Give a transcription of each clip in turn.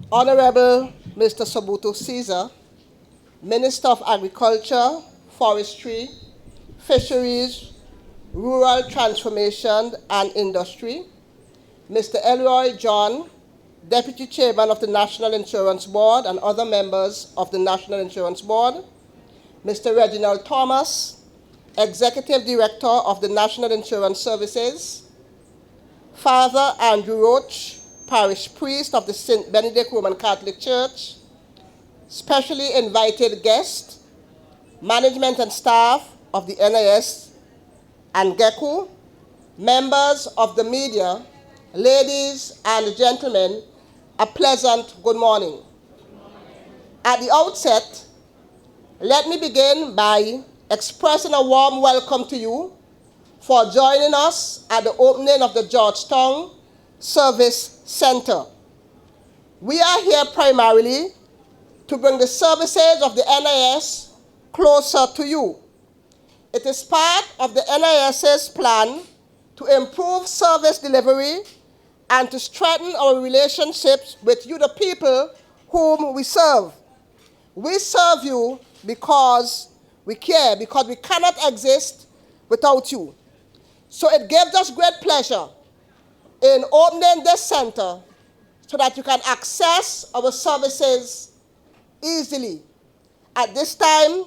Honorable Mr. Saboto Caesar, Minister of Agriculture, Forestry, Fisheries, Rural Transformation and Industry, Mr. Elroy John, Deputy Chairman of the National Insurance Board and other members of the National Insurance Board, Mr. Reginald Thomas, Executive Director of the National Insurance Services, Father Andrew Roache, Parish Priest of the St. Benedict Roman Catholic Church, specially invited guests, management and staff of the NIS and GECO, members of the media, ladies and gentlemen, a pleasant good morning. At the outset, let me begin by expressing a warm welcome to you for joining us at the opening of the Georgetown Service Center. We are here primarily to bring the services of the NIS closer to you. It is part of the NIS's plan to improve service delivery and to strengthen our relationships with you, the people whom we serve. We serve you because we care, because we cannot exist without you. So it gives us great pleasure in opening this center so that you can access our services easily. At this time,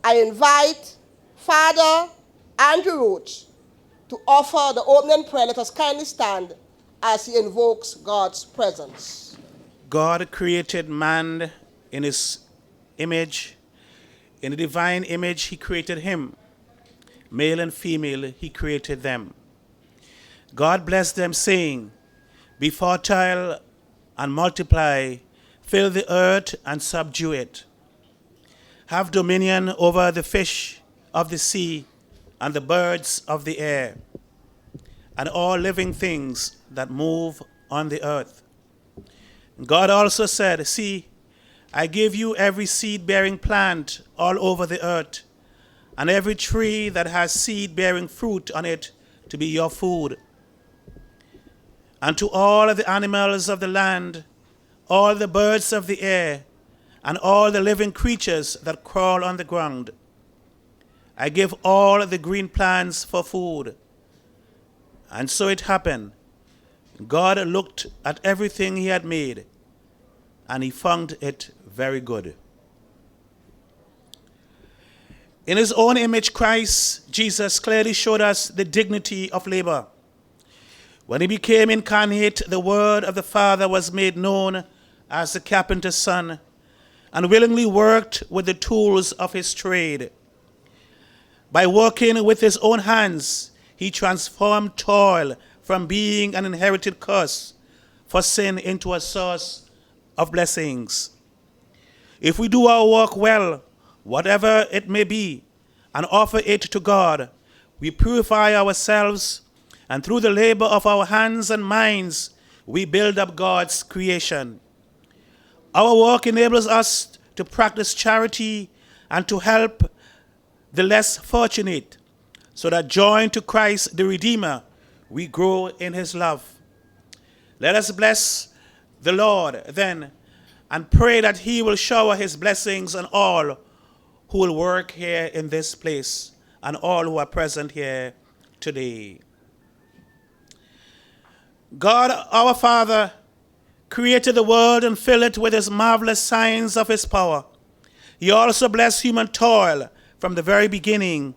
I invite Father Andrew Roache to offer the opening prayer. Let us kindly stand as he invokes God's presence. God created man in his image. In the divine image, he created him. Male and female, he created them. God blessed them, saying, "Be fertile and multiply, fill the earth and subdue it. Have dominion over the fish of the sea and the birds of the air, and all living things that move on the earth." God also said, "See, I give you every seed-bearing plant all over the earth, and every tree that has seed-bearing fruit on it to be your food. And to all the animals of the land, all the birds of the air, and all the living creatures that crawl on the ground, I give all the green plants for food." And so it happened. God looked at everything he had made, and he found it very good. In his own image, Christ Jesus clearly showed us the dignity of labor. When he became incarnate, the word of the Father was made known as the carpenter's son, and willingly worked with the tools of his trade. By working with his own hands, he transformed toil from being an inherited curse for sin into a source of blessings. If we do our work well, whatever it may be, and offer it to God, we purify ourselves, and through the labor of our hands and minds, we build up God's creation. Our work enables us to practice charity and to help the less fortunate, so that joined to Christ the Redeemer, we grow in his love. Let us bless the Lord then, and pray that he will shower his blessings on all who will work here in this place and all who are present here today. God, our Father, created the world and filled it with his marvelous signs of his power. He also blessed human toil from the very beginning,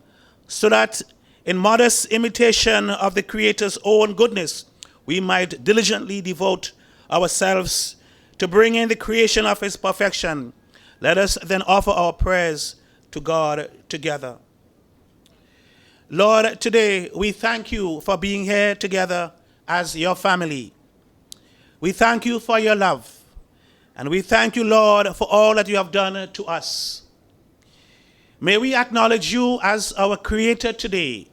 so that in modest imitation of the Creator's own goodness, we might diligently devote ourselves to bring in the creation of his perfection. Let us then offer our prayers to God together. Lord, today we thank you for being here together as your family. We thank you for your love, and we thank you, Lord, for all that you have done to us. May we acknowledge you as our Creator today,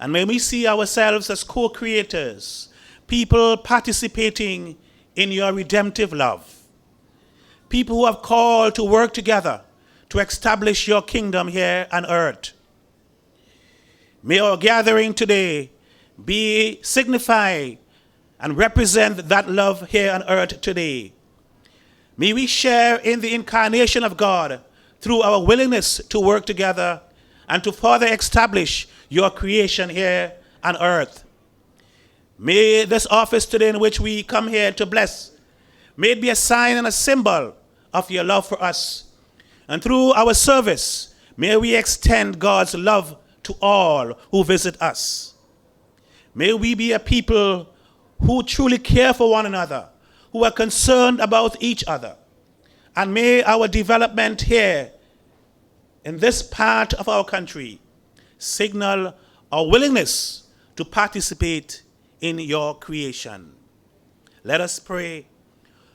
and may we see ourselves as co-creators, people participating in your redemptive love, people who have called to work together to establish your kingdom here on earth. May our gathering today signify and represent that love here on earth today. May we share in the incarnation of God through our willingness to work together and to further establish your creation here on earth. May this office today in which we come here to bless, may it be a sign and a symbol of your love for us. And through our service, may we extend God's love to all who visit us. May we be a people who truly care for one another, who are concerned about each other. And may our development here in this part of our country signal our willingness to participate in your creation. Let us pray.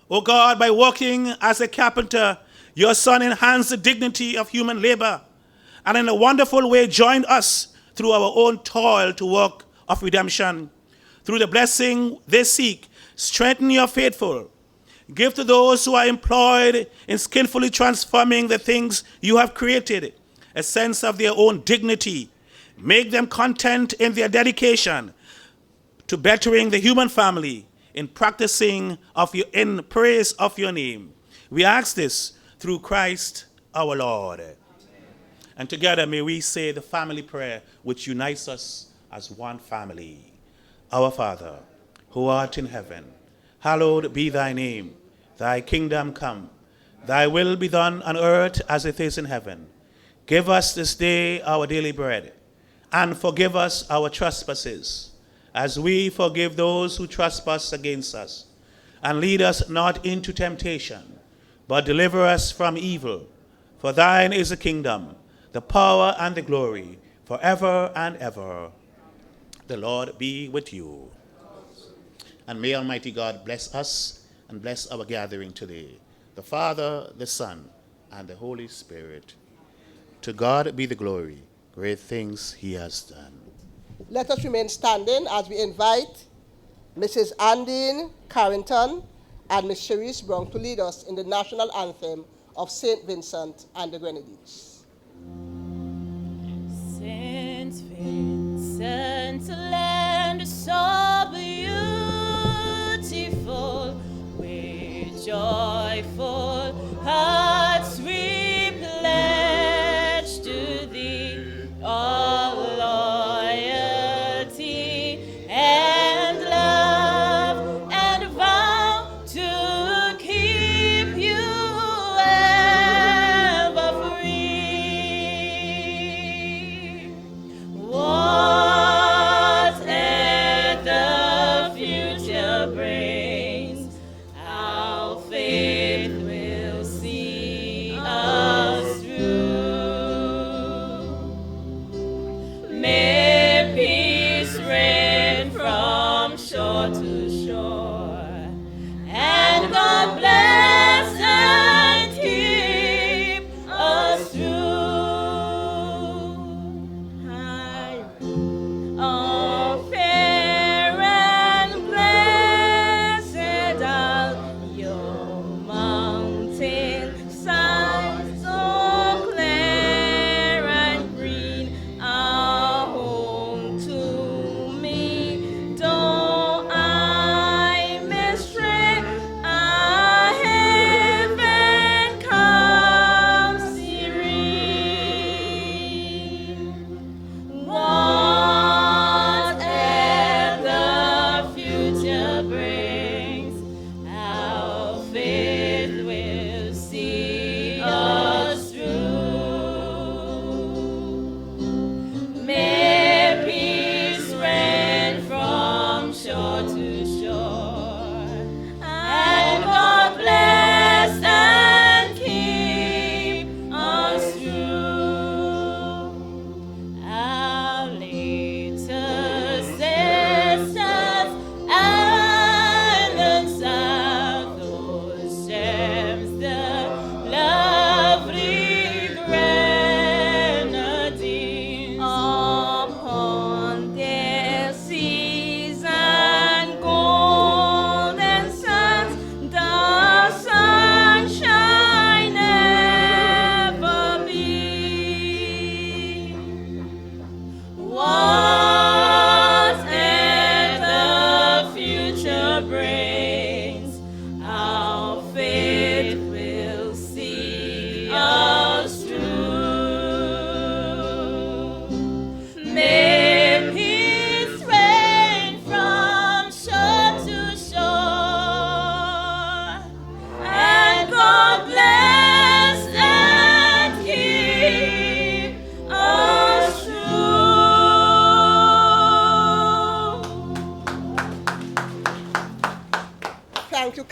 O God, by working as a carpenter, your Son enhanced the dignity of human labor and in a wonderful way joined us through our own toil to work of redemption. Through the blessing they seek, strengthen your faithful. Give to those who are employed in skillfully transforming the things you have created a sense of their own dignity. Make them content in their dedication to bettering the human family in practicing in praise of your name. We ask this through Christ our Lord. Amen. And together may we say the family prayer which unites us as one family. Our Father, who art in heaven, hallowed be thy name. Thy kingdom come. Thy will be done on earth as it is in heaven. Give us this day our daily bread, and forgive us our trespasses, as we forgive those who trespass against us. And lead us not into temptation, but deliver us from evil. For thine is the kingdom, the power, and the glory, forever and ever. The Lord be with you. And may Almighty God bless us and bless our gathering today. The Father, the Son, and the Holy Spirit. To God be the glory. Great things he has done. Let us remain standing as we invite Mrs. Anndeen, Carrington, and Ms. Sherese Browne to lead us in the national anthem of St. Vincent and the Grenadines. St. Vincent, land so beautiful, with joyful hearts we pledge to thee all loyalty and love, and vow to keep you ever free.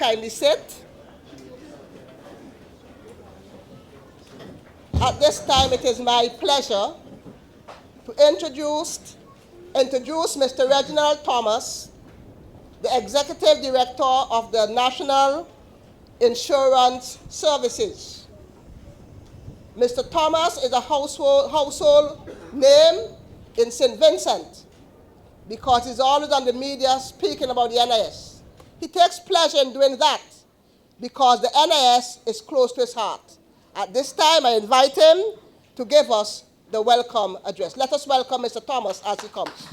kindly sit. At this time, it is my pleasure to introduce Mr. Reginald Thomas, the Executive Director of the National Insurance Services. Mr. Thomas is a household name in St. Vincent because he's always on the media speaking about the NIS. He takes pleasure in doing that because the NIS is close to his heart. At this time, I invite him to give us the welcome address. Let us welcome Mr. Thomas as he comes.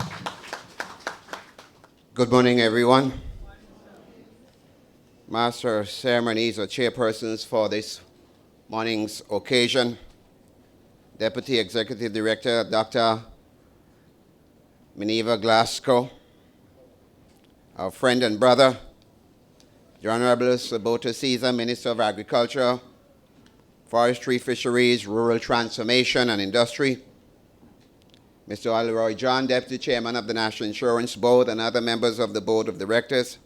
Good morning, everyone. Master of Ceremonies or chairpersons for this morning's occasion, Deputy Executive Director Dr. Mineva Glasgow, our friend and brother, the Honorable Saboto Caesar, Minister of Agriculture, Forestry, Fisheries, Rural Transformation and Industry, Mr. Elroy John, Deputy Chairman of the National Insurance Board, and other members of the Board of Directors,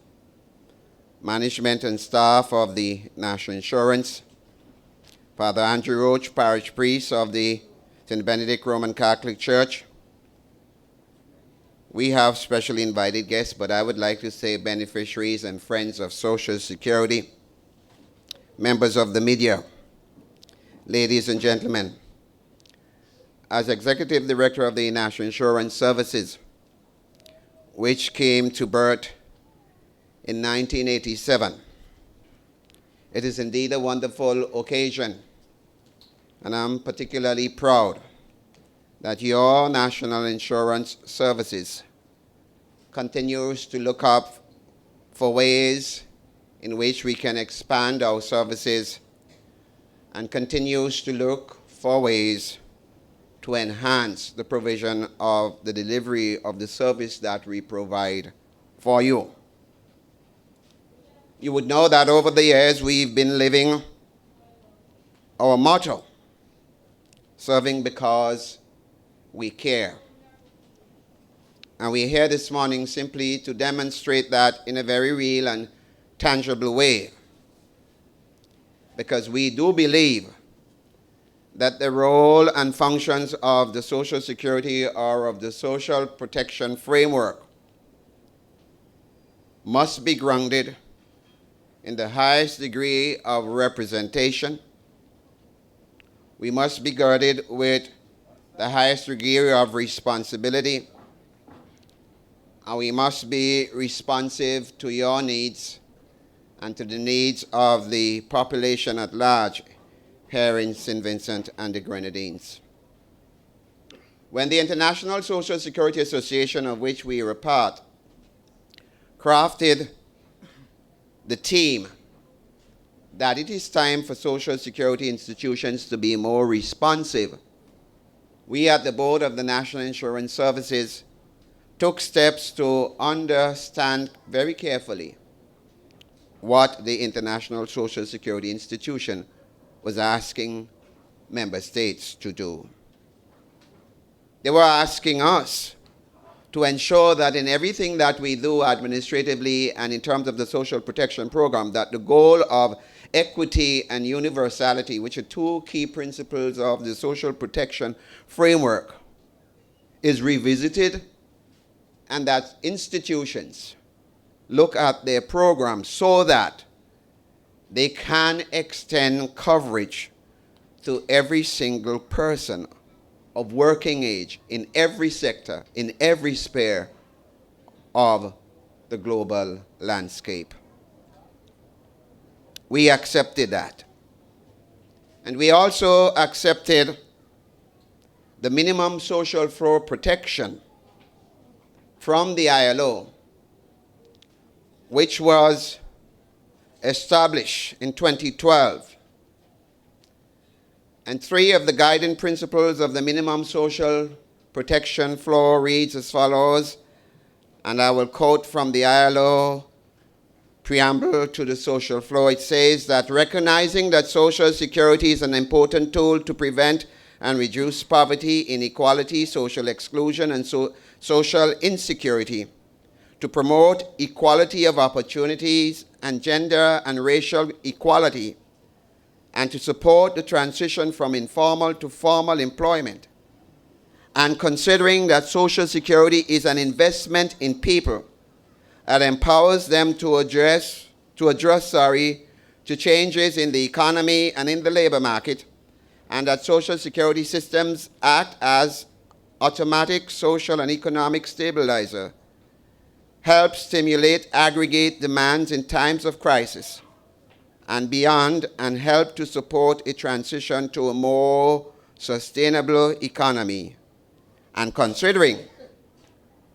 management and staff of the National Insurance, Father Andrew Roache, Parish Priest of the St. Benedict Roman Catholic Church. We have specially invited guests, but I would like to say beneficiaries and friends of Social Security, members of the media, ladies and gentlemen. As Executive Director of the National Insurance Services, which came to birth in 1987, it is indeed a wonderful occasion, and I'm particularly proud that your National Insurance Services continues to look up for ways in which we can expand our services and continues to look for ways to enhance the provision of the delivery of the service that we provide for you. You would know that over the years we've been living our motto, serving because we care. And we're here this morning simply to demonstrate that in a very real and tangible way, because we do believe that the role and functions of the Social Security or of the social protection framework must be grounded in the highest degree of representation. We must be girded with the highest degree of responsibility, and we must be responsive to your needs and to the needs of the population at large here in St. Vincent and the Grenadines. When the International Social Security Association, of which we are a part, crafted the theme that it is time for Social Security institutions to be more responsive, we at the Board of the National Insurance Services took steps to understand very carefully what the International Social Security Institution was asking member states to do. They were asking us to ensure that in everything that we do administratively and in terms of the social protection program, that the goal of equity and universality, which are two key principles of the social protection framework, is revisited, and that institutions look at their programs so that they can extend coverage to every single person of working age in every sector, in every sphere of the global landscape. We accepted that. And we also accepted the minimum social floor protection from the ILO, which was established in 2012. And three of the guiding principles of the minimum social protection floor reads as follows, and I will quote from the ILO preamble to the social floor. It says that recognizing that Social Security is an important tool to prevent and reduce poverty, inequality, social exclusion, and social insecurity, to promote equality of opportunities and gender and racial equality, and to support the transition from informal to formal employment. And considering that Social Security is an investment in people that empowers them to adjust to changes in the economy and in the labor market, and that Social Security systems act as automatic social and economic stabilizer, help stimulate aggregate demands in times of crisis and beyond, and help to support a transition to a more sustainable economy. And considering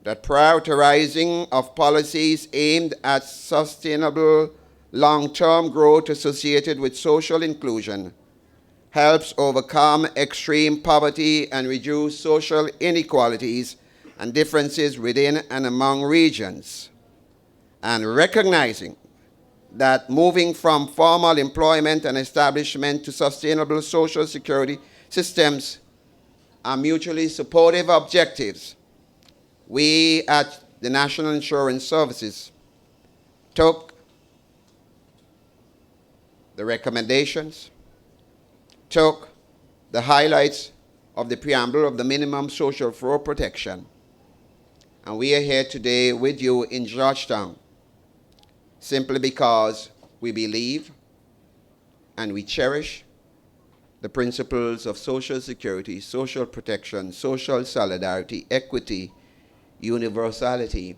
that prioritizing of policies aimed at sustainable long-term growth associated with social inclusion helps overcome extreme poverty and reduce social inequalities and differences within and among regions. And recognizing that moving from formal employment and establishment to sustainable social security systems are mutually supportive objectives, we at the National Insurance Services took the recommendations, took the highlights of the preamble of the minimum social fraud protection, and we are here today with you in Georgetown simply because we believe and we cherish the principles of social security, social protection, social solidarity, equity, universality,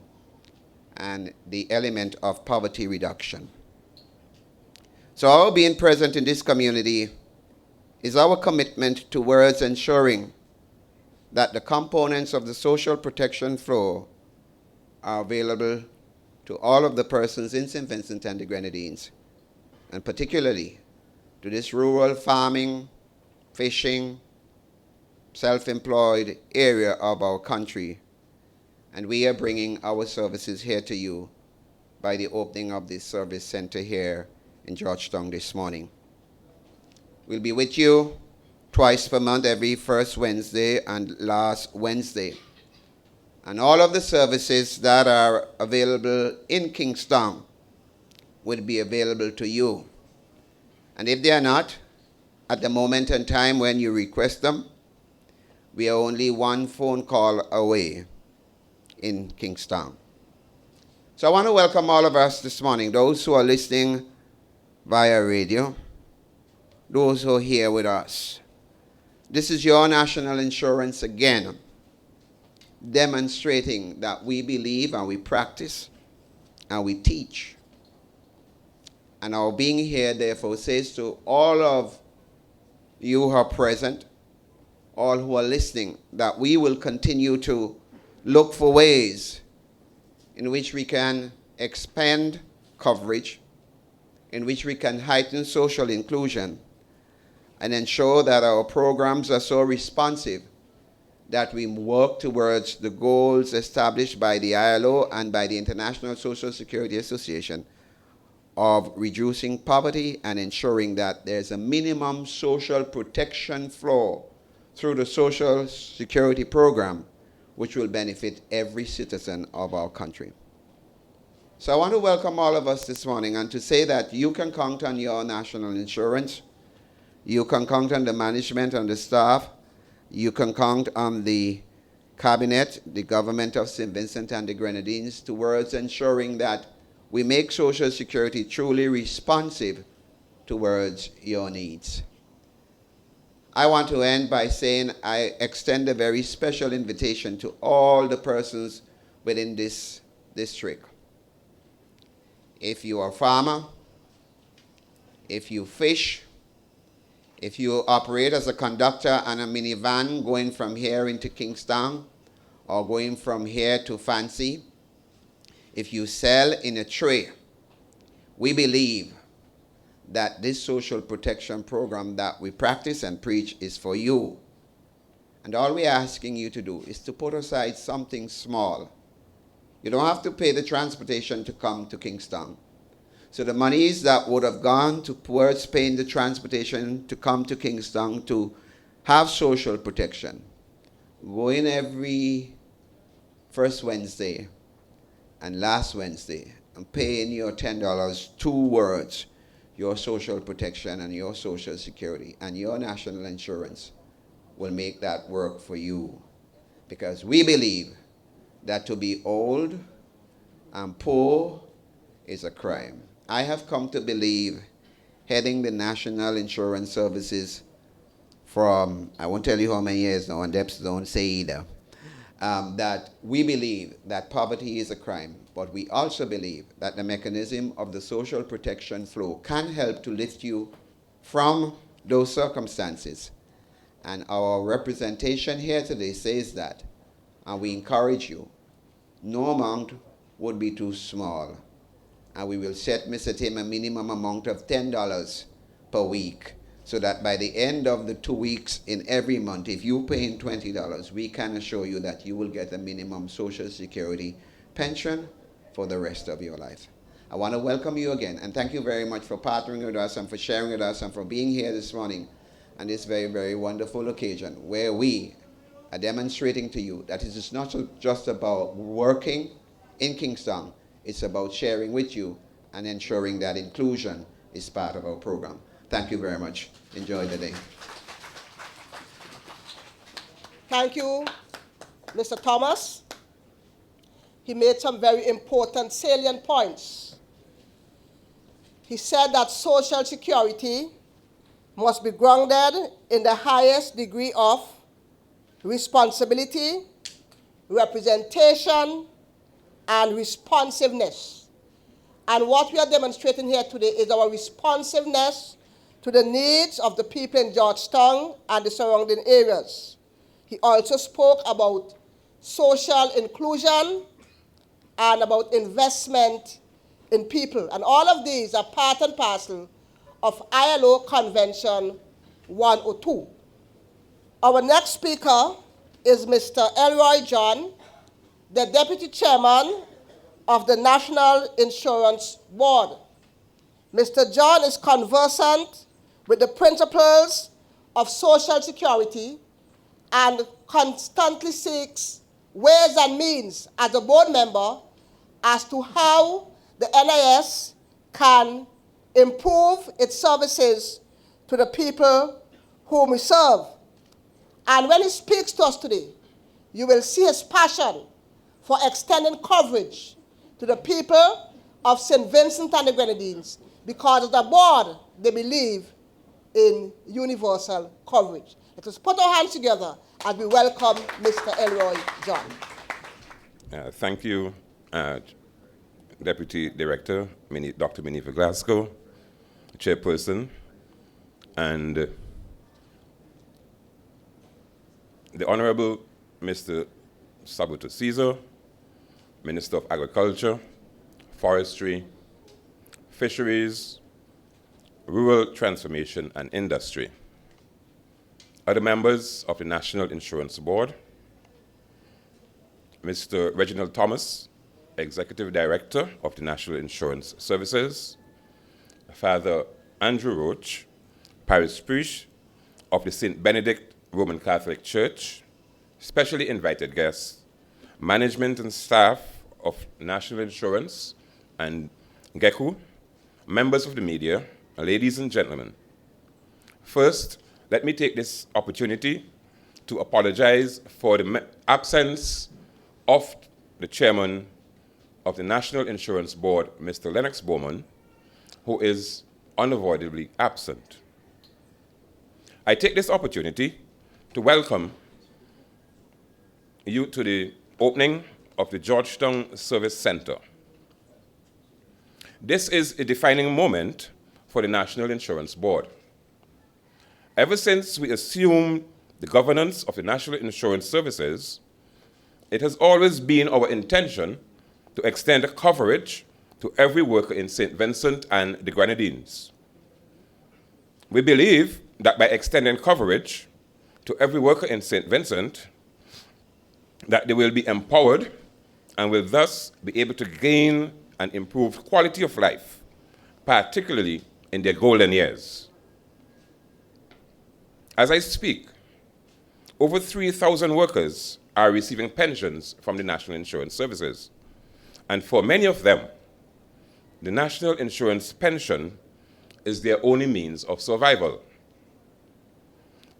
and the element of poverty reduction. So our being present in this community is our commitment towards ensuring that the components of the social protection flow are available to all of the persons in St. Vincent and the Grenadines, and particularly to this rural farming, fishing, self-employed area of our country. And we are bringing our services here to you by the opening of this service center here in Georgetown this morning. We'll be with you twice per month, every first Wednesday and last Wednesday. And all of the services that are available in Kingstown will be available to you. And if they are not, at the moment in time when you request them, we are only one phone call away in Kingstown. So I want to welcome all of us this morning, those who are listening via radio, those who are here with us. This is your national insurance again, demonstrating that we believe and we practice and we teach. And our being here, therefore, says to all of you who are present, all who are listening, that we will continue to look for ways in which we can expand coverage, in which we can heighten social inclusion, and ensure that our programs are so responsive that we work towards the goals established by the ILO and by the International Social Security Association of reducing poverty and ensuring that there's a minimum social protection floor through the Social Security program, which will benefit every citizen of our country. So I want to welcome all of us this morning and to say that you can count on your national insurance. You can count on the management and the staff. You can count on the cabinet, the government of St. Vincent and the Grenadines, towards ensuring that we make Social Security truly responsive towards your needs. I want to end by saying I extend a very special invitation to all the persons within this district. If you are a farmer, if you fish, if you operate as a conductor on a minivan going from here into Kingstown or going from here to Fancy, if you sell in a tray, we believe that this social protection program that we practice and preach is for you. And all we're asking you to do is to put aside something small. You don't have to pay the transportation to come to Kingstown. So the monies that would have gone towards paying the transportation to come to Kingstown to have social protection, go in every first Wednesday and last Wednesday and paying your $10 towards your social protection and your social security and your national insurance will make that work for you. Because we believe that to be old and poor is a crime. I have come to believe, heading the National Insurance Services from, I won't tell you how many years now, and Debs don't say either, that we believe that poverty is a crime, but we also believe that the mechanism of the social protection flow can help to lift you from those circumstances. And our representation here today says that, and we encourage you, no amount would be too small. And we will set Mr. Tim a minimum amount of $10 per week, so that by the end of the 2 weeks in every month, if you pay in $20, we can assure you that you will get a minimum Social Security pension for the rest of your life. I want to welcome you again, and thank you very much for partnering with us and for sharing with us and for being here this morning on this very, very wonderful occasion where we are demonstrating to you that it is not just about working in Kingston, it's about sharing with you and ensuring that inclusion is part of our program. Thank you very much. Enjoy the day. Thank you, Mr. Thomas. He made some very important salient points. He said that Social Security must be grounded in the highest degree of responsibility, representation, and responsiveness. And what we are demonstrating here today is our responsiveness to the needs of the people in Georgetown and the surrounding areas. He also spoke about social inclusion and about investment in people. And all of these are part and parcel of ILO Convention 102. Our next speaker is Mr. Elroy John, the Deputy Chairman of the National Insurance Board. Mr. John is conversant with the principles of Social Security and constantly seeks ways and means as a board member as to how the NIS can improve its services to the people whom we serve. And when he speaks to us today, you will see his passion for extending coverage to the people of St. Vincent and the Grenadines, because as a board, they believe in universal coverage. Let us put our hands together as we welcome Mr. Elroy John. Thank you, Deputy Director, Dr. Mineva Glasgow, Chairperson, and the Honorable Mr. Saboto Caesar, Minister of Agriculture, Forestry, Fisheries, Rural Transformation and Industry, other members of the National Insurance Board, Mr. Reginald Thomas, Executive Director of the National Insurance Services, Father Andrew Roache, Parish Priest of the St. Benedict Roman Catholic Church, specially invited guests, management and staff of National Insurance and GECU, members of the media, ladies and gentlemen. First, let me take this opportunity to apologize for the absence of the chairman of the National Insurance Board, Mr. Lennox Bowman, who is unavoidably absent. I take this opportunity to welcome you to the opening of the Georgetown Service Center. This is a defining moment for the National Insurance Board. Ever since we assumed the governance of the National Insurance Services, it has always been our intention to extend coverage to every worker in St. Vincent and the Grenadines. We believe that by extending coverage to every worker in St. Vincent, that they will be empowered and will thus be able to gain an improved quality of life, particularly in their golden years. As I speak, over 3,000 workers are receiving pensions from the National Insurance Services, And for many of them, the national insurance pension is their only means of survival.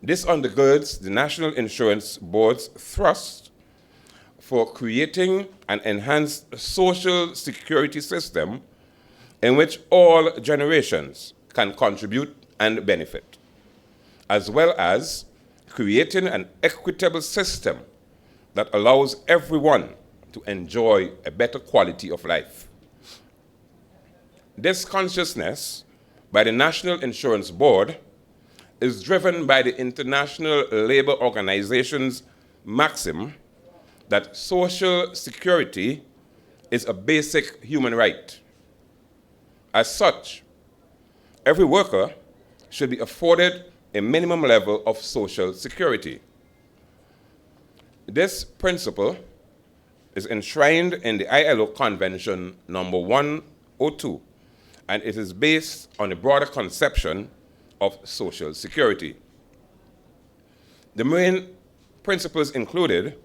This undergirds the National Insurance Board's thrust for creating an enhanced social security system in which all generations can contribute and benefit, as well as creating an equitable system that allows everyone to enjoy a better quality of life. This consciousness by the National Insurance Board is driven by the International Labour Organization's maxim that social security is a basic human right. As such, every worker should be afforded a minimum level of social security. This principle is enshrined in the ILO Convention number 102, and it is based on a broader conception of social security. The main principles included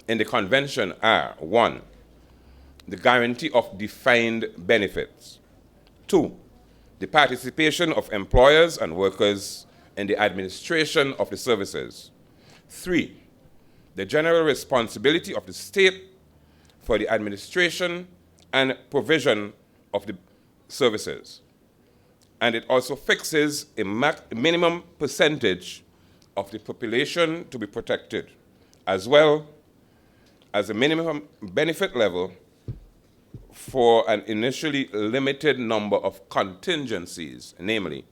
in the convention are: 1, the guarantee of defined benefits; 2, the participation of employers and workers in the administration of the services; 3, the general responsibility of the state for the administration and provision of the services. And it also fixes a minimum percentage of the population to be protected, as well as a minimum benefit level for an initially limited number of contingencies, namely,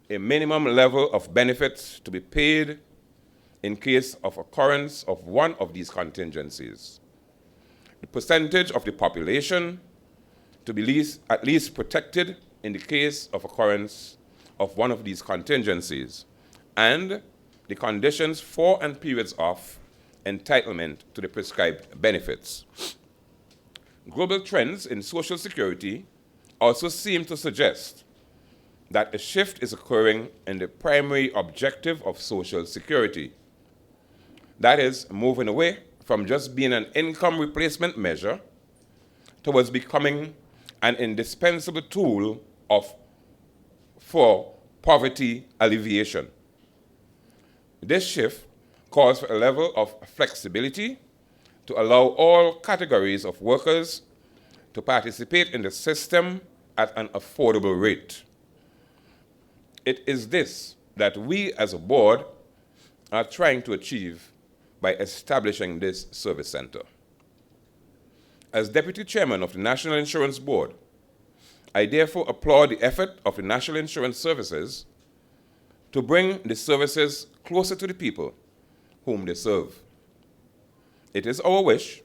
a minimum level of benefits to be paid in case of occurrence of one of these contingencies, the percentage of the population to be at least protected in the case of occurrence of one of these contingencies, and the conditions for and periods of entitlement to the prescribed benefits. Global trends in social security also seem to suggest that a shift is occurring in the primary objective of social security. That is, moving away from just being an income replacement measure towards becoming an indispensable tool for poverty alleviation. This shift calls for a level of flexibility to allow all categories of workers to participate in the system at an affordable rate. It is this that we as a board are trying to achieve by establishing this service center. As Deputy Chairman of the National Insurance Board, I therefore applaud the effort of the National Insurance Services to bring the services closer to the people whom they serve. It is our wish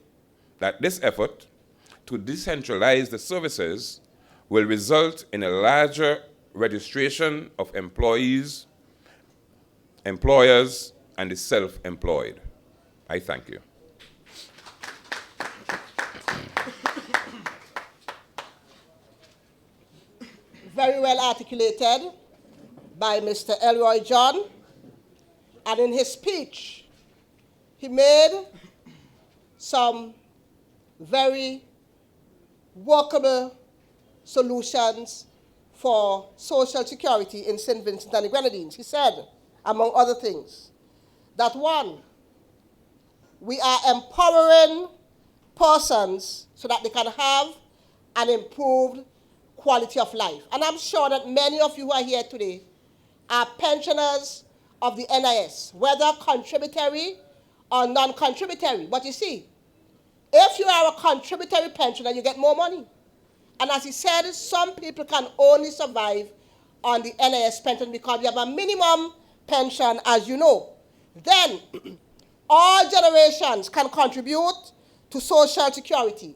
that this effort to decentralize the services will result in a larger registration of employees, employers, and the self-employed. I thank you. Very well articulated by Mr. Elroy John. And in his speech, he made some very workable solutions for social security in St. Vincent and the Grenadines. He said, among other things, that 1, we are empowering persons so that they can have an improved quality of life. And I'm sure that many of you who are here today are pensioners of the NIS, whether contributory or non-contributory. But you see, if you are a contributory pensioner, you get more money. And as he said, some people can only survive on the NIS pension because we have a minimum pension, as you know. Then, all generations can contribute to social security.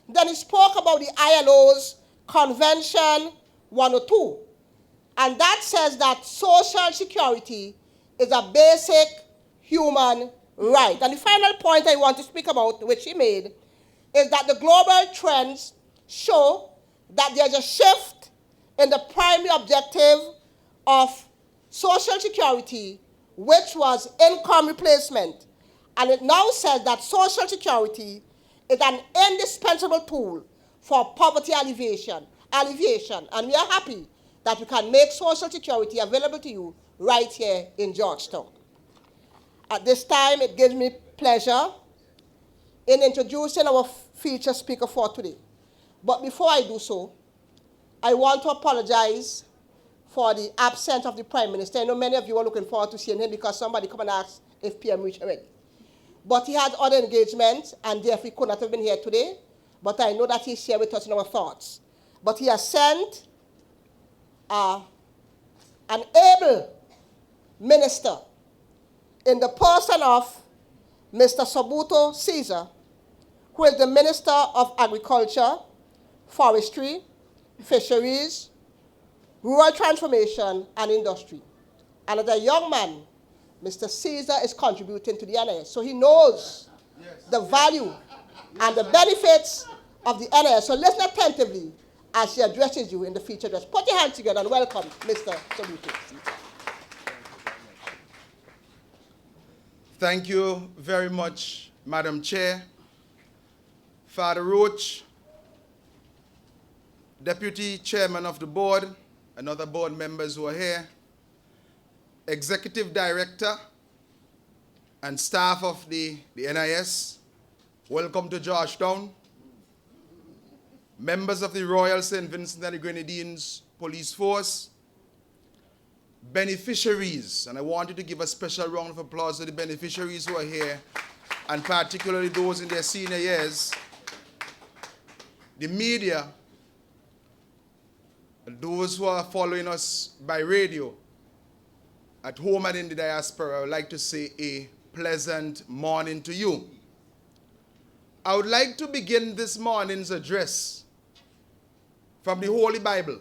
Then he spoke about the ILO's Convention 102. And that says that social security is a basic human right. And the final point I want to speak about, which he made, is that the global trends show that there's a shift in the primary objective of social security, which was income replacement. And it now says that social security is an indispensable tool for poverty alleviation, and we are happy that we can make Social Security available to you right here in Georgetown. At this time, it gives me pleasure in introducing our featured speaker for today. But before I do so, I want to apologize for the absence of the Prime Minister. I know many of you are looking forward to seeing him because somebody come and asked if PM reached already. But he had other engagements, and therefore he could not have been here today. But I know that he's here with us in our thoughts. But he has sent an able minister in the person of Mr. Saboto Caesar, who is the Minister of Agriculture, Forestry, Fisheries, Rural Transformation, and Industry. And as a young man, Mr. Caesar is contributing to the NIS. So he knows the value and the benefits of the NIS. So listen attentively as she addresses you in the feature address. Put your hands together and welcome Mr. Saboto. Thank you very much, Madam Chair, Father Roache, Deputy Chairman of the Board, and other board members who are here, Executive Director and staff of the NIS, welcome to Georgetown. Members of the Royal St. Vincent and the Grenadines Police Force, beneficiaries, and I wanted to give a special round of applause to the beneficiaries who are here, and particularly those in their senior years, the media, and those who are following us by radio, at home and in the diaspora. I would like to say a pleasant morning to you. I would like to begin this morning's address from the Holy Bible,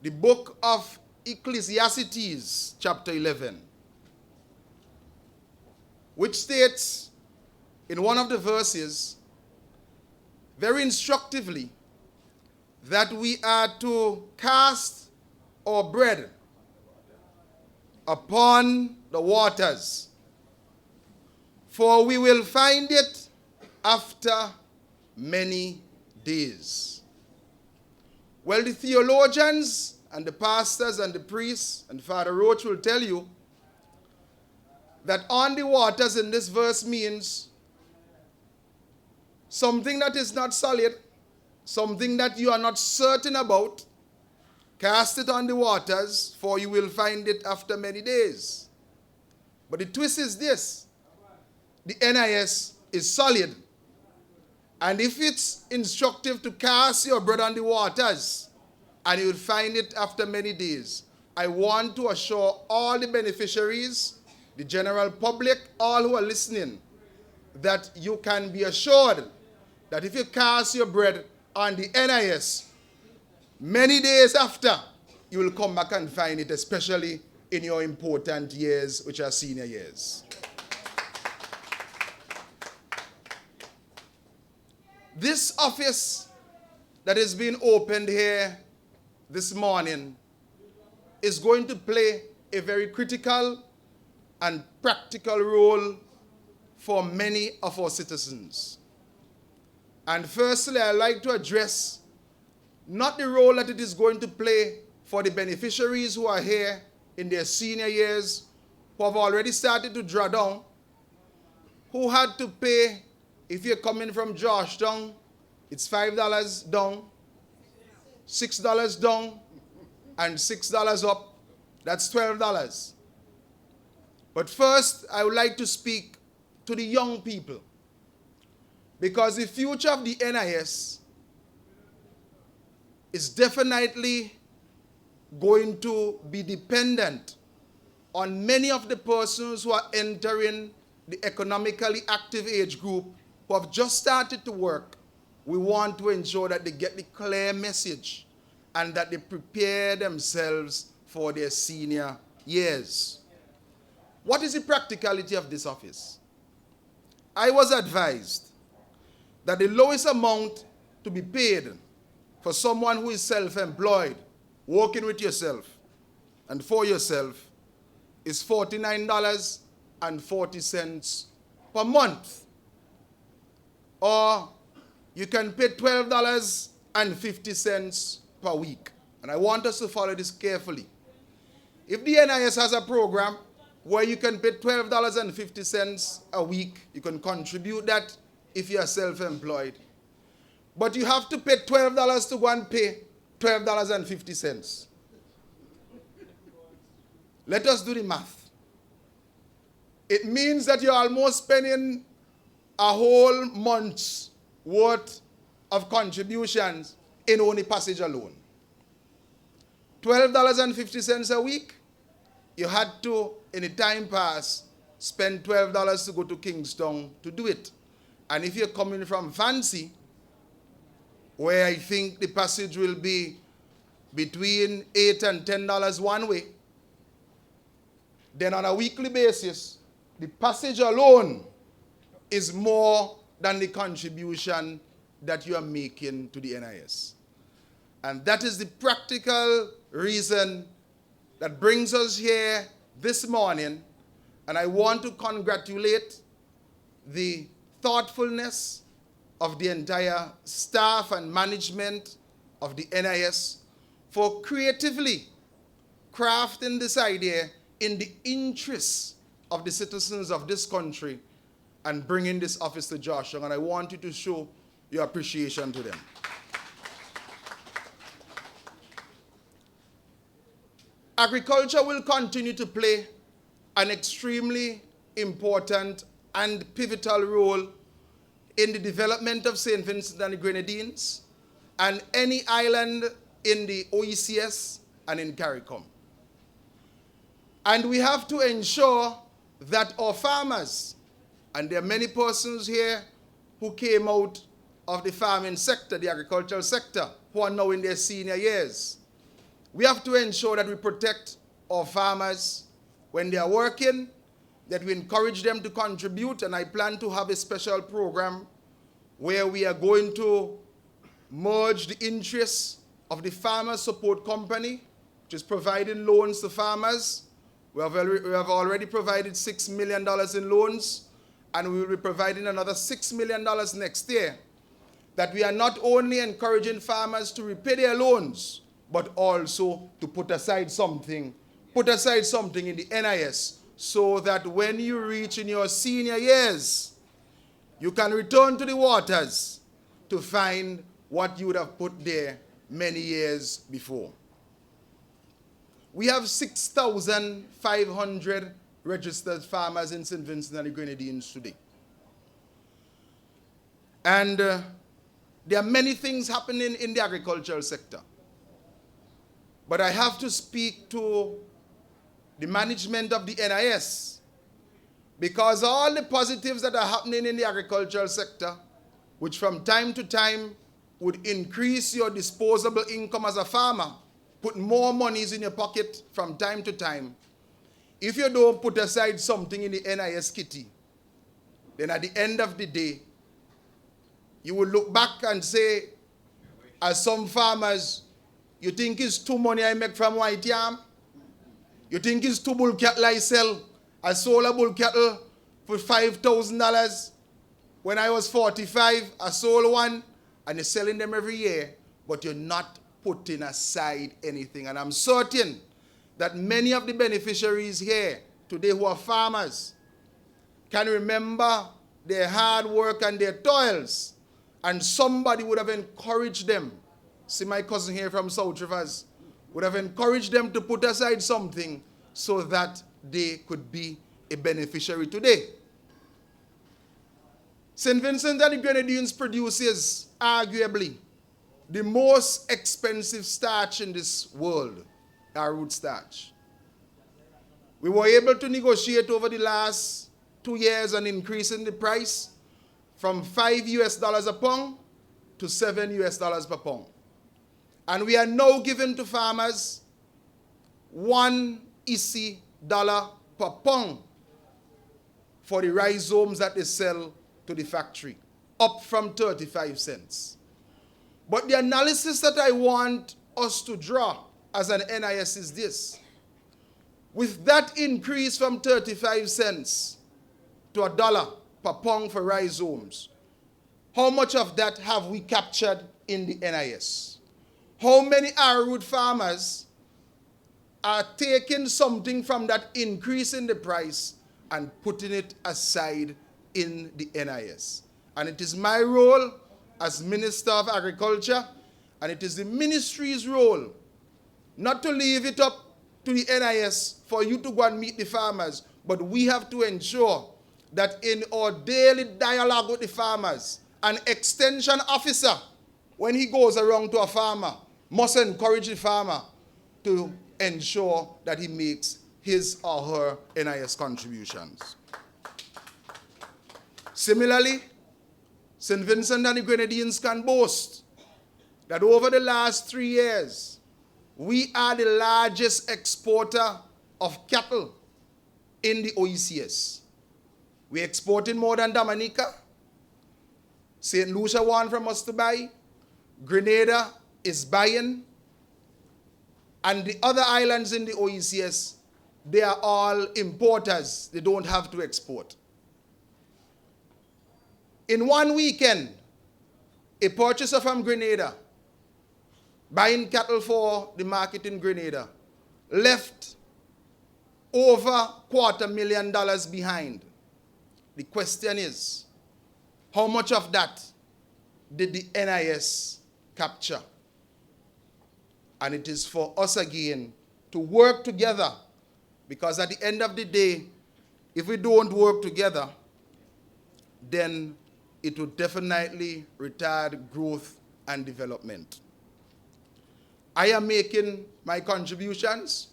the book of Ecclesiastes, chapter 11, which states in one of the verses, very instructively, that we are to cast our bread upon the waters, for we will find it after many days. Well, the theologians and the pastors and the priests and Father Roache will tell you that on the waters in this verse means something that is not solid, something that you are not certain about. Cast it on the waters, for you will find it after many days. But the twist is this: the NIS is solid. And if it's instructive to cast your bread on the waters, and you will find it after many days, I want to assure all the beneficiaries, the general public, all who are listening, that you can be assured that if you cast your bread on the NIS, many days after, you will come back and find it, especially in your important years, which are senior years. This office that is being opened here this morning is going to play a very critical and practical role for many of our citizens. And firstly, I'd like to address not the role that it is going to play for the beneficiaries who are here in their senior years, who have already started to draw down, who had to pay, if you're coming from Georgetown, it's $5 down, $6 down, and $6 up. That's $12. But first, I would like to speak to the young people, because the future of the NIS is definitely going to be dependent on many of the persons who are entering the economically active age group, who have just started to work. We want to ensure that they get the clear message and that they prepare themselves for their senior years. What is the practicality of this office? I was advised that the lowest amount to be paid for someone who is self-employed, working with yourself and for yourself, is $49.40 per month. or you can pay $12.50 per week. And I want us to follow this carefully. If the NIS has a program where you can pay $12.50 a week, you can contribute that if you are self-employed. But you have to pay $12 to go and pay $12.50. Let us do the math. It means that you're almost spending a whole month's worth of contributions in only passage alone. $12.50 a week, you had to, in the time past, spend $12 to go to Kingston to do it. And if you're coming from Fancy, where I think the passage will be between $8 and $10 one way, then on a weekly basis, the passage alone is more than the contribution that you are making to the NIS. And that is the practical reason that brings us here this morning. And I want to congratulate the thoughtfulness of the entire staff and management of the NIS for creatively crafting this idea in the interests of the citizens of this country and bringing this office to Georgetown. And I want you to show your appreciation to them. Agriculture will continue to play an extremely important and pivotal role in the development of St. Vincent and the Grenadines and any island in the OECS and in CARICOM. And we have to ensure that our farmers, and there are many persons here who came out of the farming sector, the agricultural sector, who are now in their senior years. We have to ensure that we protect our farmers when they are working, that we encourage them to contribute, and I plan to have a special program where we are going to merge the interests of the Farmer Support Company, which is providing loans to farmers. We have already provided $6 million in loans, and we will be providing another $6 million next year. That we are not only encouraging farmers to repay their loans, but also to put aside something in the NIS, so that when you reach in your senior years, you can return to the waters to find what you would have put there many years before. We have 6,500 registered farmers in St. Vincent and the Grenadines today. And there are many things happening in the agricultural sector. But I have to speak to the management of the NIS, because all the positives that are happening in the agricultural sector, which from time to time would increase your disposable income as a farmer, put more monies in your pocket from time to time, if you don't put aside something in the NIS kitty, then at the end of the day, you will look back and say, as some farmers, you think it's too money I make from white yam? You think it's too bull cattle I sell? I sold a bull cattle for $5,000 when I was 45. I sold one, and you're selling them every year, but you're not putting aside anything. And I'm certain that many of the beneficiaries here today who are farmers can remember their hard work and their toils, and somebody would have encouraged them. See my cousin here from South Rivers, would have encouraged them to put aside something so that they could be a beneficiary today. St. Vincent and the Grenadines produces arguably the most expensive starch in this world, our root starch. We were able to negotiate over the last 2 years an increase in the price from $5 a pound to $7 per pound. And we are now giving to farmers $1 per pound for the rhizomes that they sell to the factory, up from 35 cents. But the analysis that I want us to draw as an NIS is this. With that increase from 35 cents to $1 per pound for rhizomes, how much of that have we captured in the NIS? How many arrowroot farmers are taking something from that increase in the price and putting it aside in the NIS? And it is my role as Minister of Agriculture, and it is the ministry's role not to leave it up to the NIS for you to go and meet the farmers, but we have to ensure that in our daily dialogue with the farmers, an extension officer, when he goes around to a farmer, must encourage the farmer to ensure that he makes his or her NIS contributions. Similarly, St. Vincent and the Grenadines can boast that over the last 3 years, we are the largest exporter of cattle in the OECS. We're exporting more than Dominica. St. Lucia wants from us to buy. Grenada is buying. And the other islands in the OECS, they are all importers. They don't have to export. In one weekend, a purchaser from Grenada, buying cattle for the market in Grenada, left over $250,000 behind. The question is, how much of that did the NIS capture? And it is for us again to work together, because at the end of the day, if we don't work together, then it will definitely retard growth and development. I am making my contributions.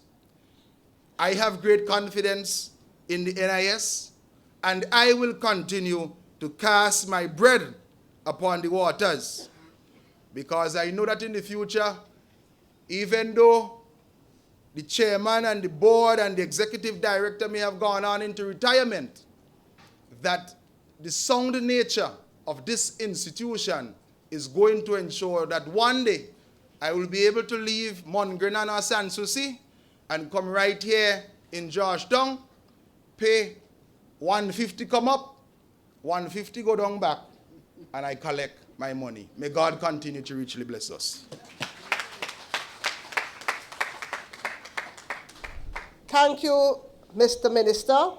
I have great confidence in the NIS, and I will continue to cast my bread upon the waters, because I know that in the future, even though the chairman and the board and the executive director may have gone on into retirement, that the sound nature of this institution is going to ensure that one day I will be able to leave Montgrenan or Sanssouci and come right here in Georgetown, pay 150 come up, 150 go down back, and I collect my money. May God continue to richly bless us. Thank you, Mr. Minister,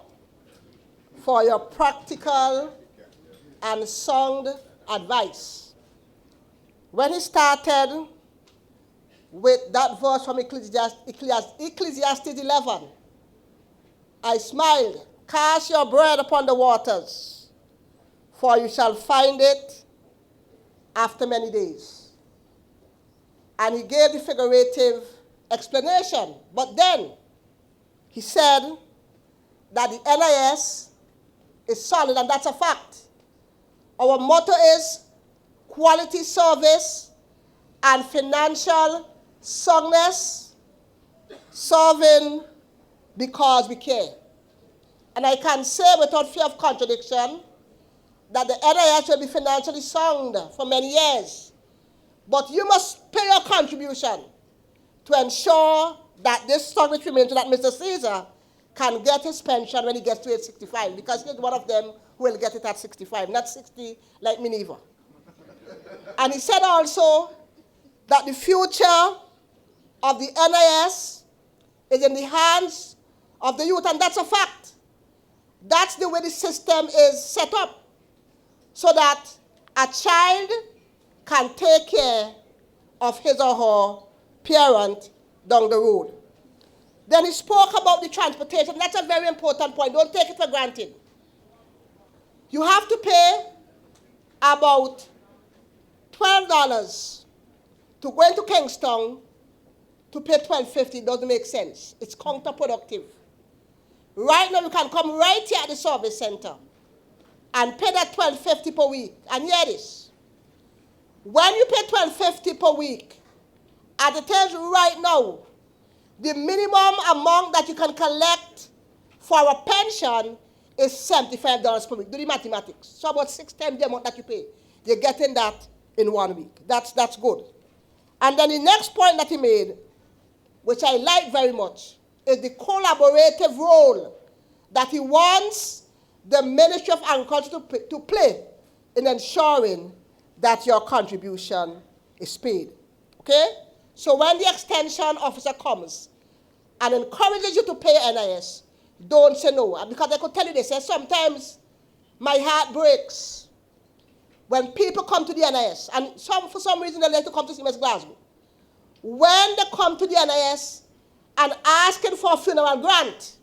for your practical and sound advice. When he started with that verse from Ecclesiastes 11, I smiled. Cast your bread upon the waters, for you shall find it after many days. And he gave the figurative explanation. But then he said that the NIS is solid, and that's a fact. Our motto is quality service and financial soundness, serving because we care. And I can say without fear of contradiction that the NIS will be financially sound for many years. But you must pay your contribution to ensure that this song which remains, so that Mr. Caesar can get his pension when he gets to age 65, because he's one of them who will get it at 65, not 60 like Mineva. And he said also that the future of the NIS is in the hands of the youth, and that's a fact. That's the way the system is set up, so that a child can take care of his or her parent down the road. Then he spoke about the transportation. That's a very important point. Don't take it for granted. You have to pay about $12 to go into Kingston to pay $12.50. It doesn't make sense. It's counterproductive. Right now, you can come right here at the service center and pay that $12.50 per week. And hear this. When you pay $12.50 per week, at the tells you right now, the minimum amount that you can collect for a pension is $75 per week. Do the mathematics. So about 6 times the amount that you pay. You're getting that in 1 week. That's good. And then the next point that he made, which I like very much, is the collaborative role that he wants the Ministry of Agriculture to play in ensuring that your contribution is paid. Okay? So when the extension officer comes and encourages you to pay NIS, don't say no. Because I could tell you, they say sometimes my heart breaks when people come to the NIS, and for some reason they like to come to NIS Glasgow. When they come to the NIS and asking for a funeral grant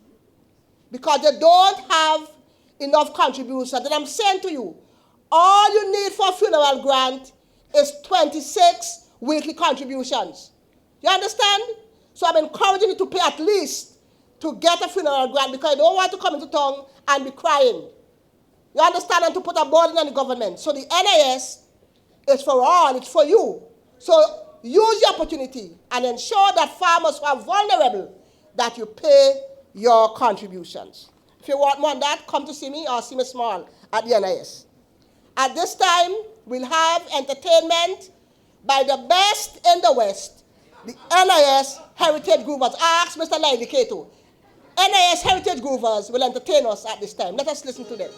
because they don't have enough contribution, then I'm saying to you, all you need for a funeral grant is 26 weekly contributions. You understand? So I'm encouraging you to pay at least to get a funeral grant because I don't want to come into town and be crying. You understand? And to put a burden on the government. So the NIS is for all, it's for you. So use the opportunity and ensure that farmers who are vulnerable, that you pay your contributions. If you want more on that, come to see me or see me small at the NIS. At this time, we'll have entertainment by the best in the West, the NIS Heritage Groovers. Ask Mr. Lively Kato. NIS Heritage Groovers will entertain us at this time. Let us listen to them.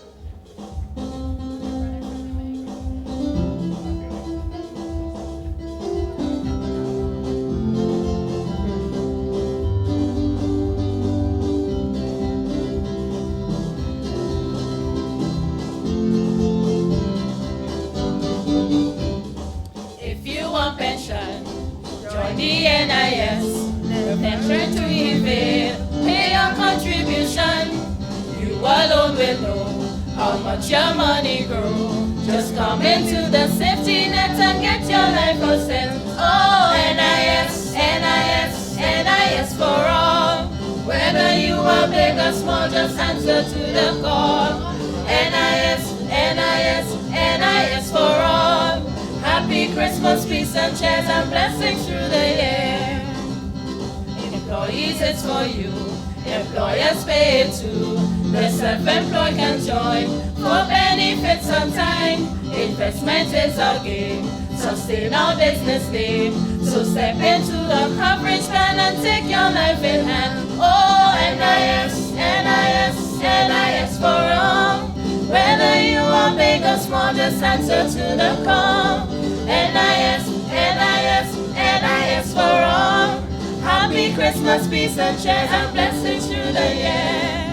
Join the NIS, the pension to evade, pay your contribution. You alone will know how much your money grow. Just come into the safety net and get your life all set. Oh, NIS, NIS, NIS for all. Whether you are big or small, just answer to the call. NIS, NIS, NIS for all. Happy Christmas, peace and cheers and blessings through the year. Employees, it's for you. Employers pay it too. The self-employed can join for benefits on time. Investment is a game. Sustain our business name. So step into the coverage plan and take your life in hand. Oh, NIS, NIS, NIS for all. Whether you are big or small, just answer to the call. NIS, NIS, NIS for all. Happy Christmas, peace and cheers and blessings through the year.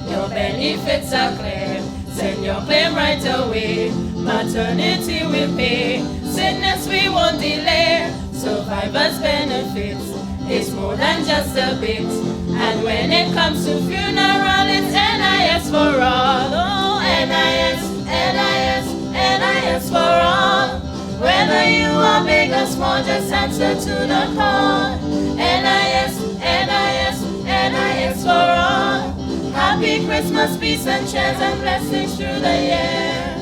Your benefits are clear. Send your claim right away. Maternity will pay. Sickness we won't delay. Survivors' benefits is more than just a bit. And when it comes to funeral, it's NIS for all. Oh, NIS, NIS, NIS for all. Whether you are big or small, just answer to the call. NIS, NIS, NIS for all. Happy Christmas, peace and cheers and blessings through the year.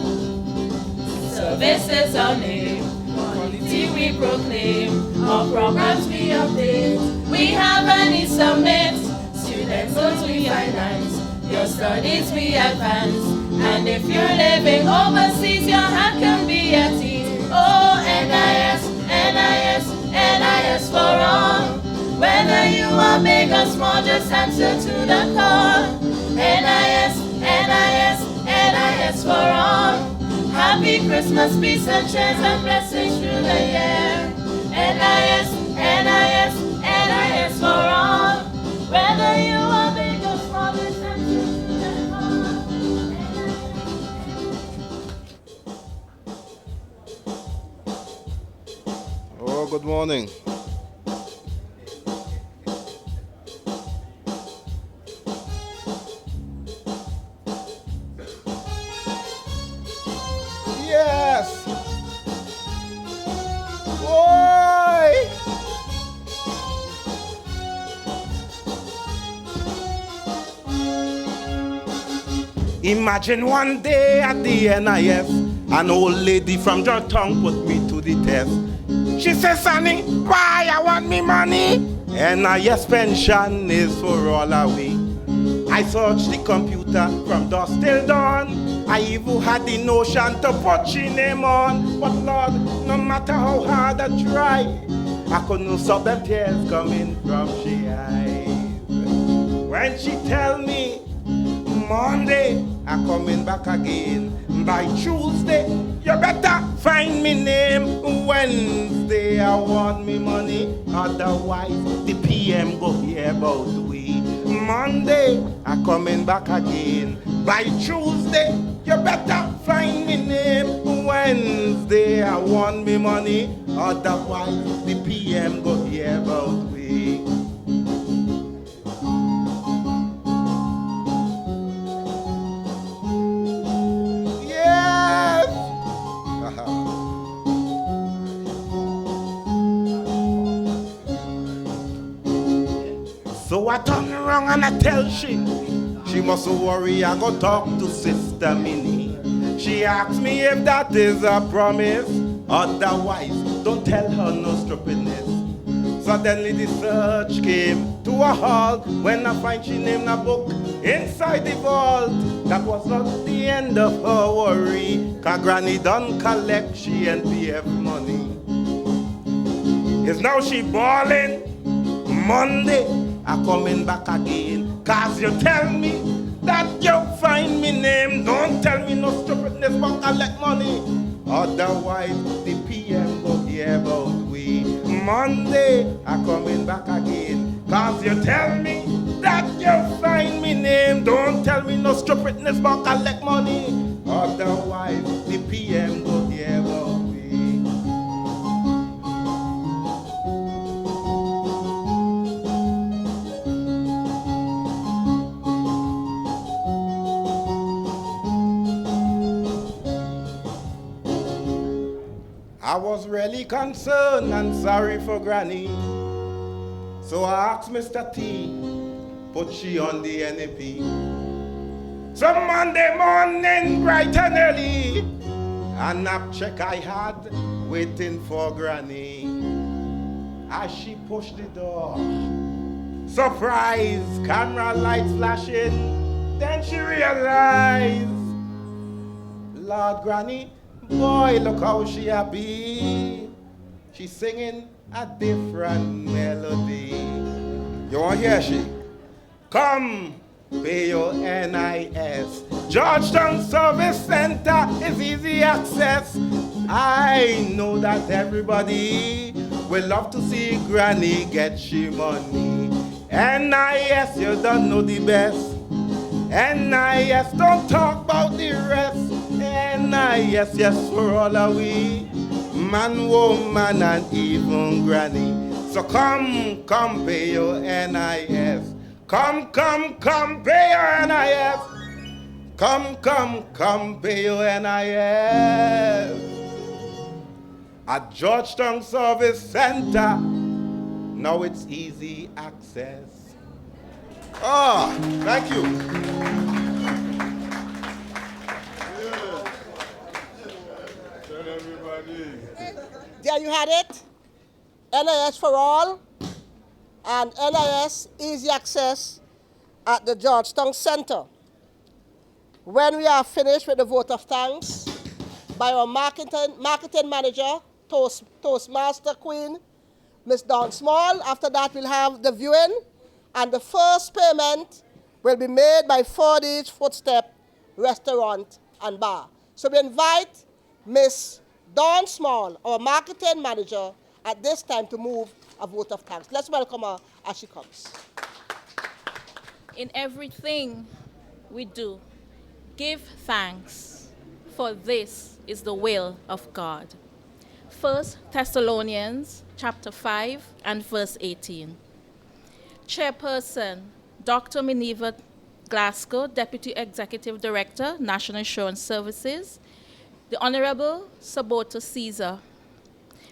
Service is our name, quality we proclaim. Our programs we update. We have any summit. Students loans we finance. Your studies we advance. And if you're living overseas, your hand can be at ease. Oh, NIS, NIS, NIS for all. Whether you are big or small, just answer to the call. NIS, NIS, NIS for all. Happy Christmas, peace and cheers and blessings through the year. NIS, NIS, NIS for all. Whether you are big or small, just answer to the call. Oh, good morning. Yes. Boy. Imagine one day at the NIS, an old lady from Georgetown put me to the test. She says, Sonny, why I want me money? NIS pension is for all our we. I searched the computer from dusk till dawn. I even had the notion to put your name on. But Lord, no matter how hard I try, I couldn't stop the tears coming from she eyes. When she tell me, Monday, I coming back again. By Tuesday, you better find me name. Wednesday, I want me money. Otherwise, the PM go hear about we. Monday, I coming back again. By Tuesday, you better find me name. Wednesday, I want me money. Otherwise, the PM go hear about we. Yes! So I turn around and I tell she mustn't worry, I go talk to Sister Minnie. She asked me if that is a promise. Otherwise, don't tell her no stupidness. Suddenly the search came to a halt when I find she named a book inside the vault. That was not the end of her worry, 'cause Granny done collect she NPF money. Is now she ballin'? Monday, I coming back again, 'cause you tell me that you find me name. Don't tell me no stupidness, but collect money. Otherwise, the PM go hear about we. Monday, I coming back again, 'cause you tell me that you find me name. Don't tell me no stupidness, but collect money. Otherwise, the PM go hear about we. I was really concerned and sorry for Granny. So I asked Mr. T, put she on the NAP. So Monday morning, bright and early, a nap check I had waiting for Granny. As she pushed the door, surprise, camera lights flashing, then she realized, Lord Granny, boy, look how she happy. She's singing a different melody. You want to hear she? Come, pay your NIS. Georgetown Service Center is easy access. I know that everybody will love to see Granny get she money. NIS, you don't know the best. NIS, don't talk about the rest. NIS, yes, for all of we, man, woman, and even Granny. So come, pay your NIS. Come, pay your NIS. Come, pay your NIS. At Georgetown Service Center, now it's easy access. Oh, thank you. There you had it. NIS for all and NIS easy access at the Georgetown Centre. When we are finished with the vote of thanks by our marketing manager, Toastmaster Queen, Miss Dawn Small, after that we'll have the viewing, and the first payment will be made by Fordy's Footstep Restaurant and Bar. So we invite Miss Dawn Small, our marketing manager, at this time to move a vote of thanks. Let's welcome her as she comes. In everything we do, give thanks, for this is the will of God. 1 Thessalonians chapter 5 and verse 18. Chairperson, Dr. Mineva Glasgow, Deputy Executive Director, National Insurance Services, the Honorable Saboto Caesar,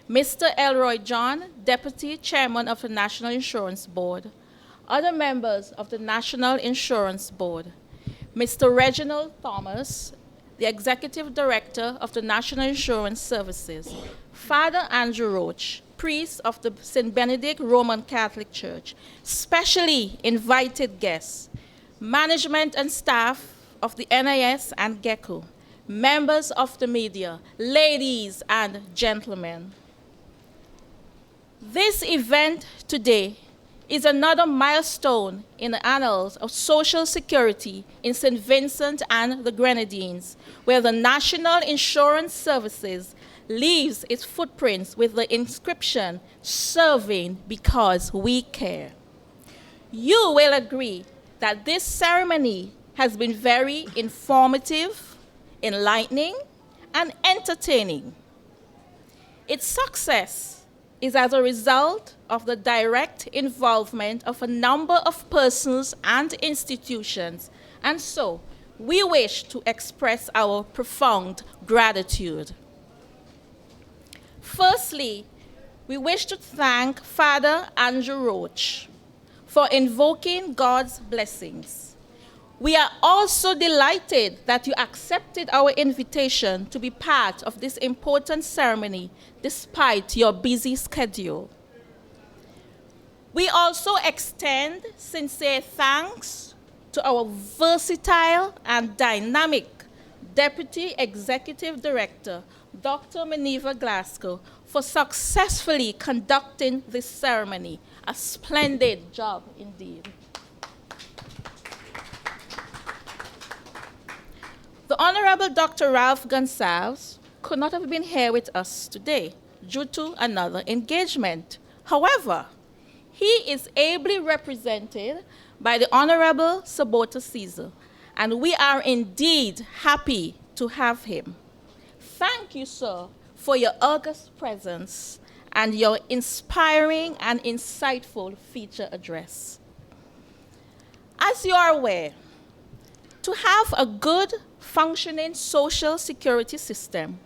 Mr. Elroy John, Deputy Chairman of the National Insurance Board, other members of the National Insurance Board, Mr. Reginald Thomas, the Executive Director of the National Insurance Services, Father Andrew Roache, priest of the St. Benedict Roman Catholic Church, specially invited guests, management and staff of the NIS and GECO, members of the media, ladies and gentlemen. This event today is another milestone in the annals of social security in St. Vincent and the Grenadines, where the National Insurance Services leaves its footprints with the inscription, "Serving because we care." You will agree that this ceremony has been very informative, enlightening, and entertaining. Its success is as a result of the direct involvement of a number of persons and institutions, and so we wish to express our profound gratitude. Firstly, we wish to thank Father Andrew Roache for invoking God's blessings. We are also delighted that you accepted our invitation to be part of this important ceremony despite your busy schedule. We also extend sincere thanks to our versatile and dynamic Deputy Executive Director, Dr. Mineva Glasgow, for successfully conducting this ceremony. A splendid job indeed. The Honorable Dr. Ralph Gonsalves could not have been here with us today due to another engagement. However, he is ably represented by the Honorable Saboto Caesar, and we are indeed happy to have him. Thank you, sir, for your august presence and your inspiring and insightful feature address. As you are aware, to have a good functioning social security system,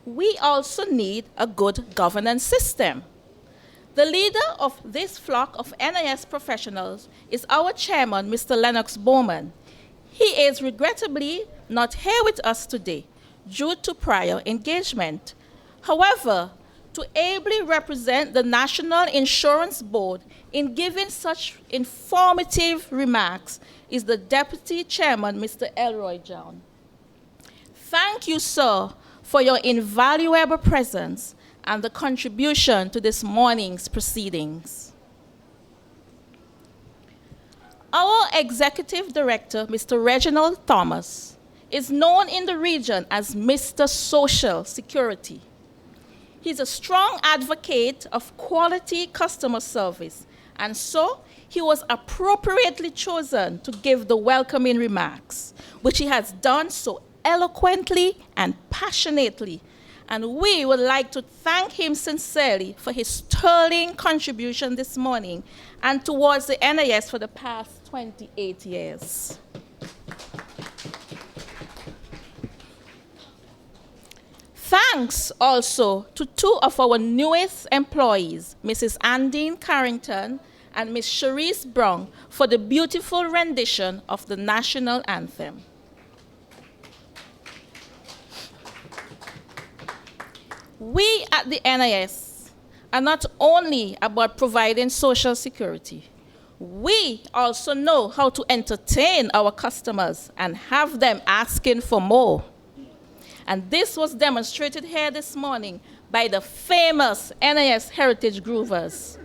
we also need a good governance system. The leader of this flock of NIS professionals is our chairman, Mr. Lennox Bowman. He is regrettably not here with us today due to prior engagement. However, to ably represent the National Insurance Board in giving such informative remarks is the Deputy Chairman, Mr. Elroy John. Thank you, sir, for your invaluable presence and the contribution to this morning's proceedings. Our Executive Director, Mr. Reginald Thomas, is known in the region as Mr. Social Security. He's a strong advocate of quality customer service, and so he was appropriately chosen to give the welcoming remarks, which he has done so eloquently and passionately. And we would like to thank him sincerely for his sterling contribution this morning and towards the NIS for the past 28 years. Thanks also to two of our newest employees, Mrs. Anndeen Carrington and Ms. Sherese Browne, for the beautiful rendition of the national anthem. We at the NIS are not only about providing social security, we also know how to entertain our customers and have them asking for more. And this was demonstrated here this morning by the famous NIS Heritage Groovers,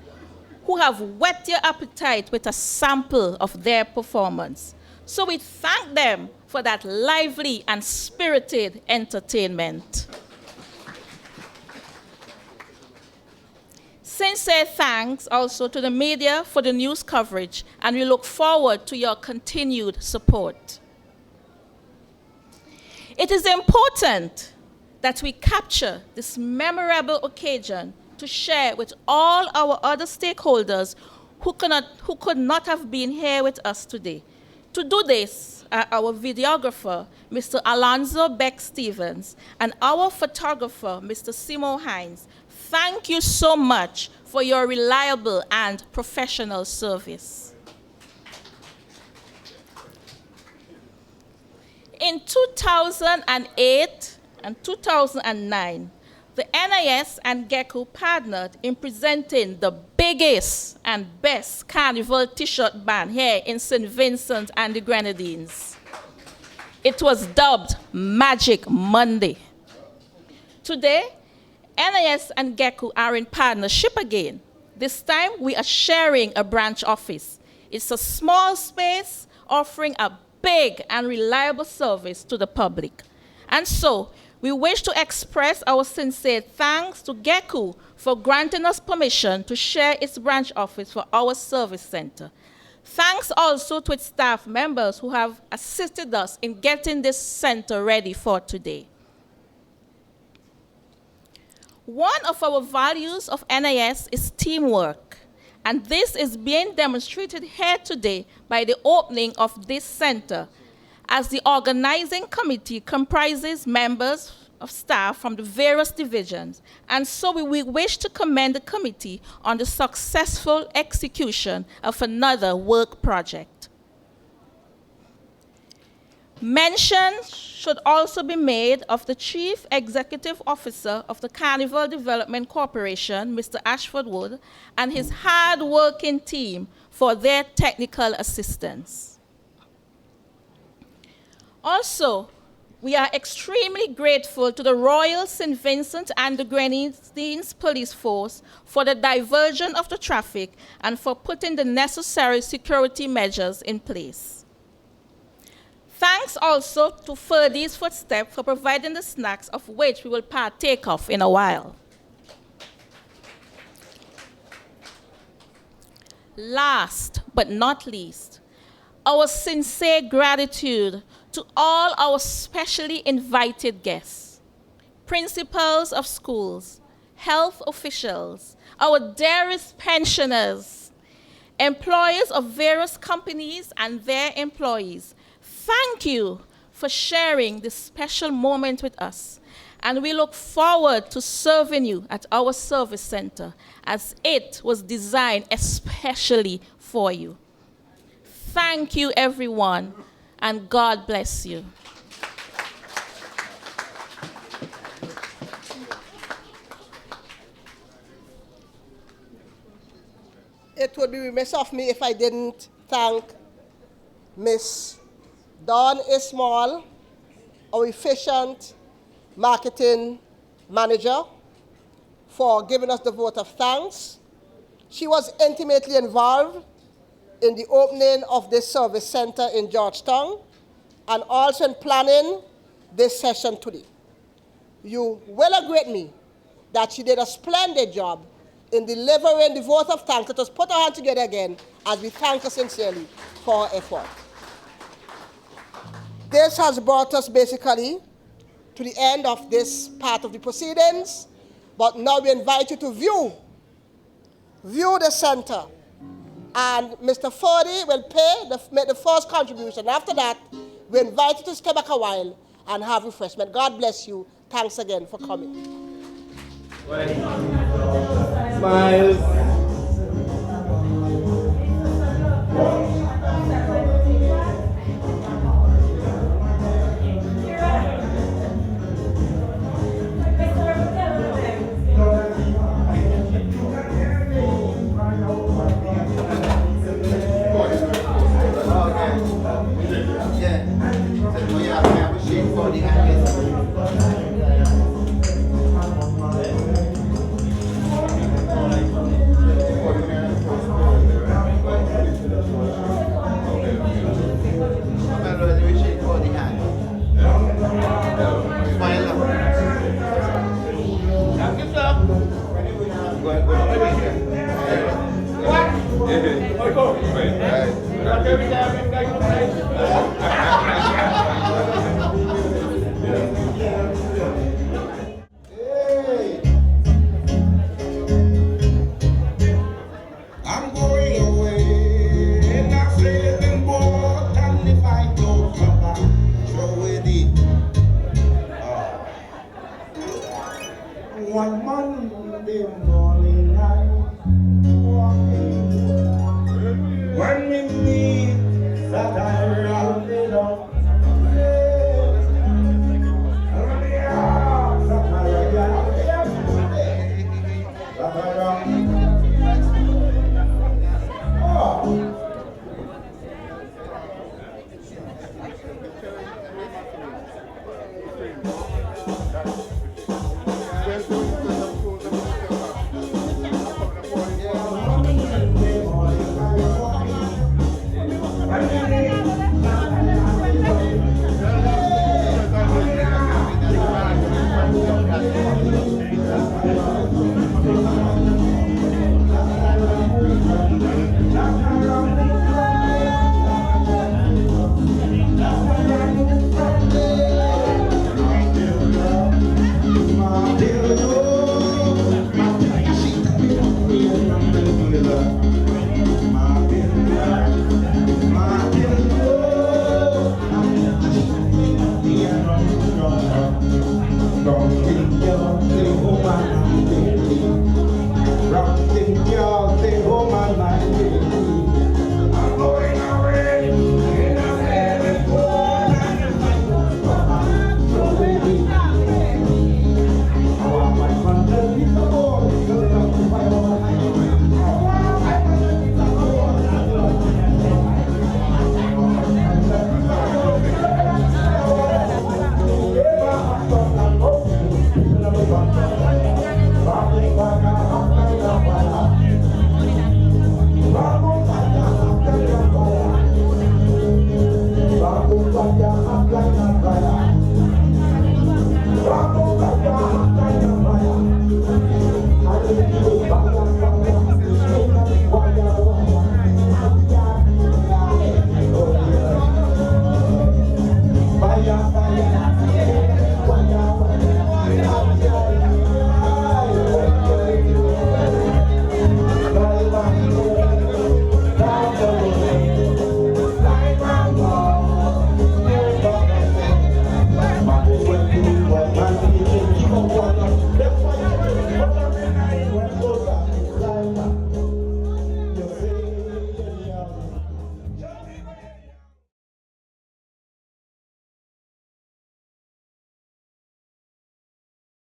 who have whet your appetite with a sample of their performance. So we thank them for that lively and spirited entertainment. Sincere thanks also to the media for the news coverage, and we look forward to your continued support. It is important that we capture this memorable occasion to share with all our other stakeholders who could not have been here with us today. To do this, our videographer, Mr. Alonzo Beck-Stevens, and our photographer, Mr. Simo Hines. Thank you so much for your reliable and professional service. In 2008 and 2009, the NIS and GECO partnered in presenting the biggest and best carnival t-shirt band here in St. Vincent and the Grenadines. It was dubbed Magic Monday. Today, NIS and GECO are in partnership again, This time, we are sharing a branch office. It's a small space offering a big and reliable service to the public. And so, we wish to express our sincere thanks to GECU for granting us permission to share its branch office for our service center. Thanks also to its staff members who have assisted us in getting this center ready for today. One of our values of NIS is teamwork, and this is being demonstrated here today by the opening of this center, as the organizing committee comprises members of staff from the various divisions, and so we wish to commend the committee on the successful execution of another work project. Mention should also be made of the Chief Executive Officer of the Carnival Development Corporation, Mr. Ashford Wood, and his hard-working team for their technical assistance. Also, we are extremely grateful to the Royal St. Vincent and the Grenadines Police Force for the diversion of the traffic and for putting the necessary security measures in place. Thanks also to Ferdy's Footstep for providing the snacks, of which we will partake of in a while. Last but not least, our sincere gratitude to all our specially invited guests, principals of schools, health officials, our dearest pensioners, employees of various companies and their employees. Thank you for sharing this special moment with us, and we look forward to serving you at our service center, as it was designed especially for you. Thank you, everyone, and God bless you. It would be remiss of me if I didn't thank Miss Dawn Ismail, our efficient marketing manager, for giving us the vote of thanks. She was intimately involved in the opening of this service center in Georgetown and also in planning this session today. You will agree with me that she did a splendid job in delivering the vote of thanks. Let us put our hands together again as we thank her sincerely for her effort. This has brought us basically to the end of this part of the proceedings, but now we invite you to view the center. And Mr. Fordy will make the first contribution. After that, we invite you to stay back a while and have refreshment. God bless you. Thanks again for coming. Smile. Thank you.